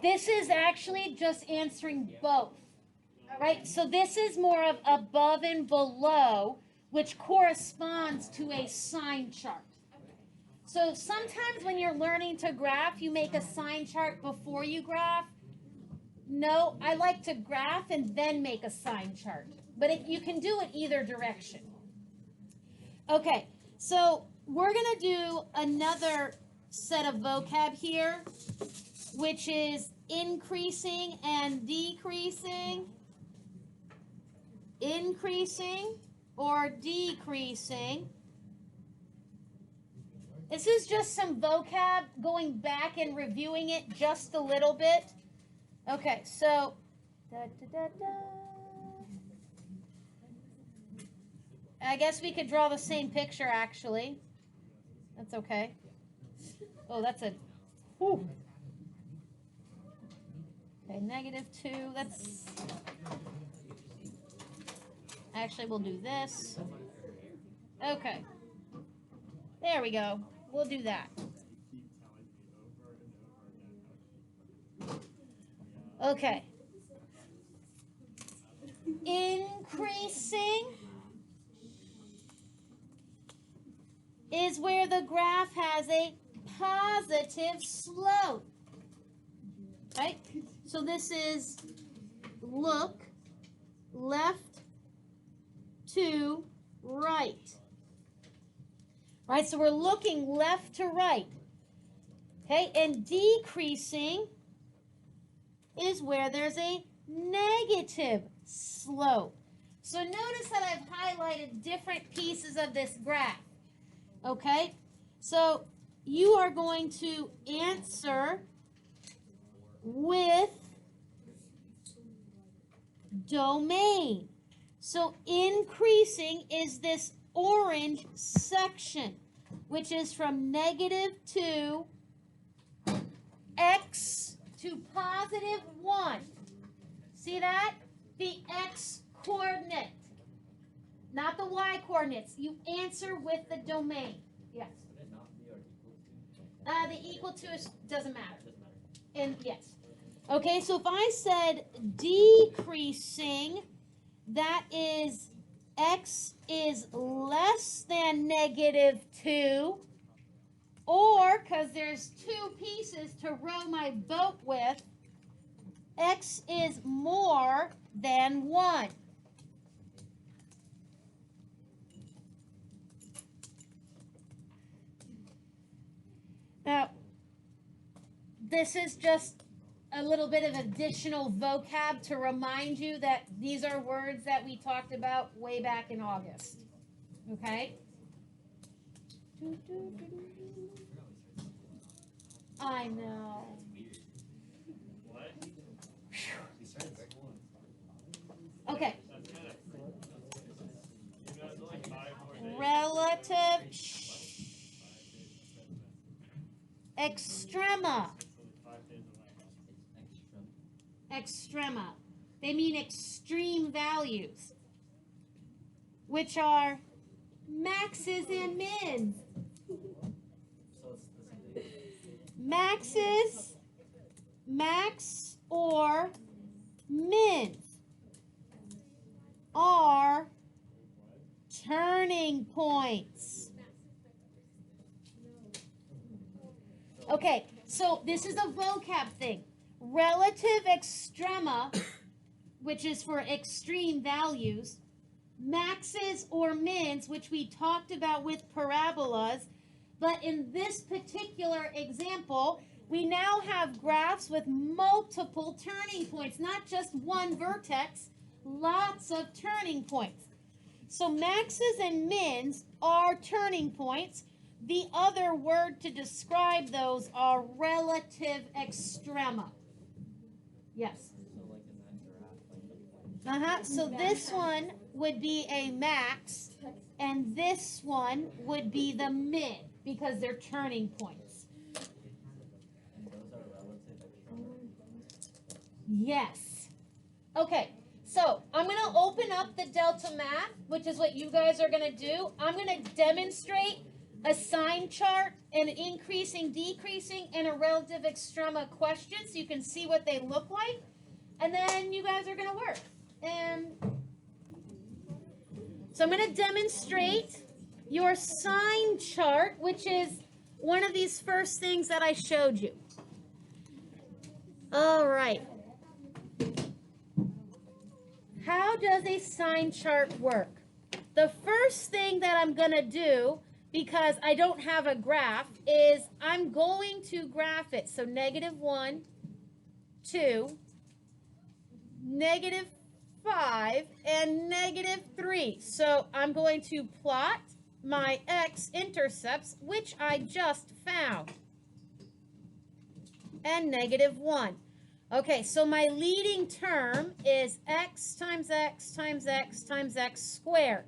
This is actually just answering both, right? So this is more of above and below, which corresponds to a sign chart. So sometimes when you're learning to graph, you make a sign chart before you graph. No, I like to graph and then make a sign chart. But you can do it either direction. Okay, so we're going to do another set of vocab here, which is increasing and decreasing. Increasing or decreasing. This is just some vocab, going back and reviewing it just a little bit. Okay, so I guess we could draw the same picture, actually. That's okay. Oh, that's a... Whew. Okay, -2. That's... Actually, we'll do this. Okay. There we go. We'll do that. Okay. Increasing is where the graph has a positive slope. Right? So this is look left to right. Right? So we're looking left to right. Okay? And decreasing is where there's a negative slope. So notice that I've highlighted different pieces of this graph. Okay? So you are going to answer with domain. So increasing is this orange section, which is from -2 x to +1. See that? The x coordinate, not the y coordinates. You answer with the domain. Yes. The equal to doesn't matter. And yes. Okay, so if I said decreasing, that is x is less than -2, or because there's two pieces to row my boat with, x is more than 1. Now, this is just a little bit of additional vocab to remind you that these are words that we talked about way back in August. Okay? I know. Okay. Relative extrema. Extrema. They mean extreme values, which are maxes and mins. Maxes, max or mins are turning points. Okay, so this is a vocab thing. Relative extrema, which is for extreme values, maxes or mins, which we talked about with parabolas, but in this particular example, we now have graphs with multiple turning points, not just one vertex, lots of turning points. So maxes and mins are turning points. The other word to describe those are relative extrema. Yes. So this one would be a max, and this one would be the min, because they're turning points. Yes. Okay, so I'm going to open up the Delta Math, which is what you guys are going to do. I'm going to demonstrate a sign chart, an increasing, decreasing, and a relative extrema question so you can see what they look like. And then you guys are going to work. And so I'm going to demonstrate your sign chart, which is one of these first things that I showed you. All right. How does a sign chart work? The first thing that I'm going to do, because I don't have a graph, is I'm going to graph it. So -1, 2, -5, and -3. So I'm going to plot my x-intercepts, which I just found, and -1. Okay, so my leading term is x times x times x times x squared,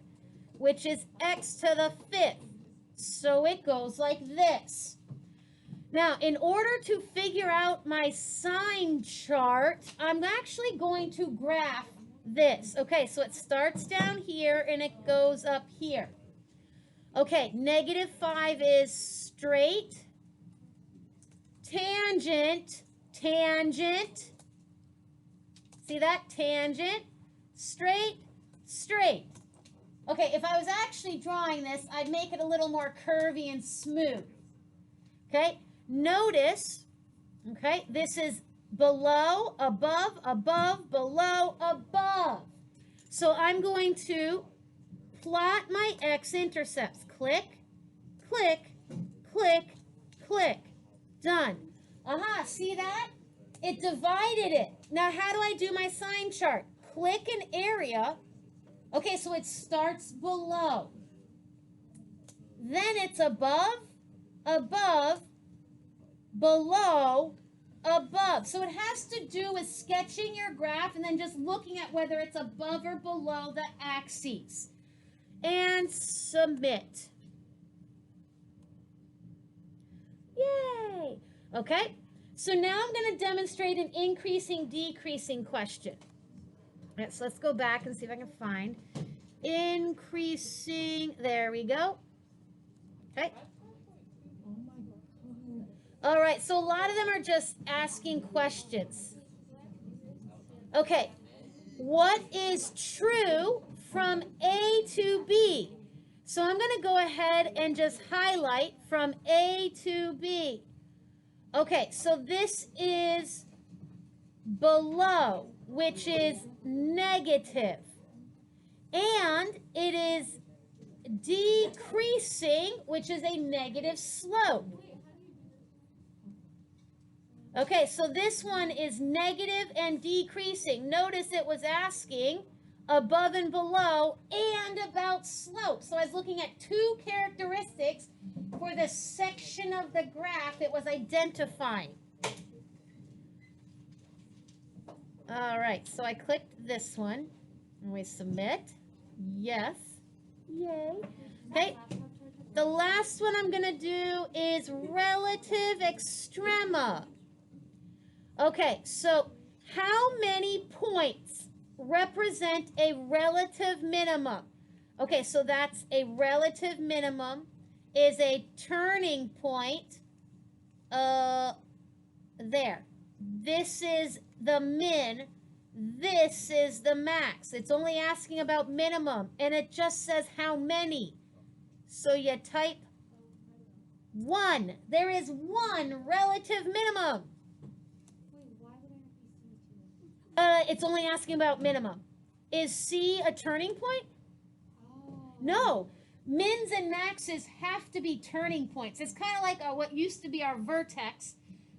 which is x to the 5th. So it goes like this. Now, in order to figure out my sign chart, I'm actually going to graph this. Okay, so it starts down here and it goes up here. Okay, -5 is straight, tangent, tangent. See that? Tangent, straight, straight. Okay, if I was actually drawing this, I'd make it a little more curvy and smooth. Okay, notice, okay, this is below, above, above, below, above. So I'm going to plot my x-intercepts. Click, click, click, click. Done. Aha, see that? It divided it. Now, how do I do my sign chart? Click an area. Okay, so it starts below. Then it's above, above, below, above. So it has to do with sketching your graph and then just looking at whether it's above or below the axes. And submit. Yay! Okay, so now I'm going to demonstrate an increasing, decreasing question. All right, so let's go back and see if I can find increasing. There we go. Okay. All right, so a lot of them are just asking questions. Okay, what is true from A to B? So I'm going to go ahead and just highlight from A to B. Okay, so this is below, which is negative. And it is decreasing, which is a negative slope. Okay, so this one is negative and decreasing. Notice it was asking above and below and about slope. So I was looking at two characteristics for the section of the graph it was identifying. All right, so I clicked this one and we submit. Yes. Yay. Okay. The last one I'm going to do is relative extrema. Okay, so how many points represent a relative minimum? Okay, so that's a relative minimum is a turning point there. This is the min. This is the max. It's only asking about minimum, and it just says how many. So you type 1. There is one relative minimum. It's only asking about minimum. Is C a turning point? No. Mins and maxes have to be turning points. It's kind of like what used to be our vertex,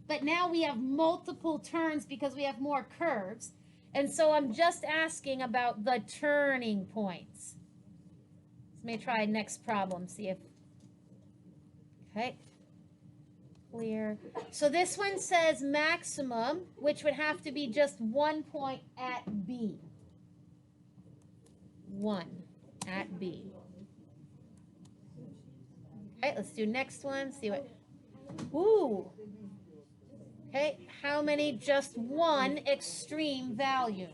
but now we have multiple turns because we have more curves. And so I'm just asking about the turning points. Let me try next problem, see if, okay, clear. So this one says maximum, which would have to be just 1 point at B. 1 at B. Okay, let's do next one, see what, ooh. Okay, how many just one extreme value?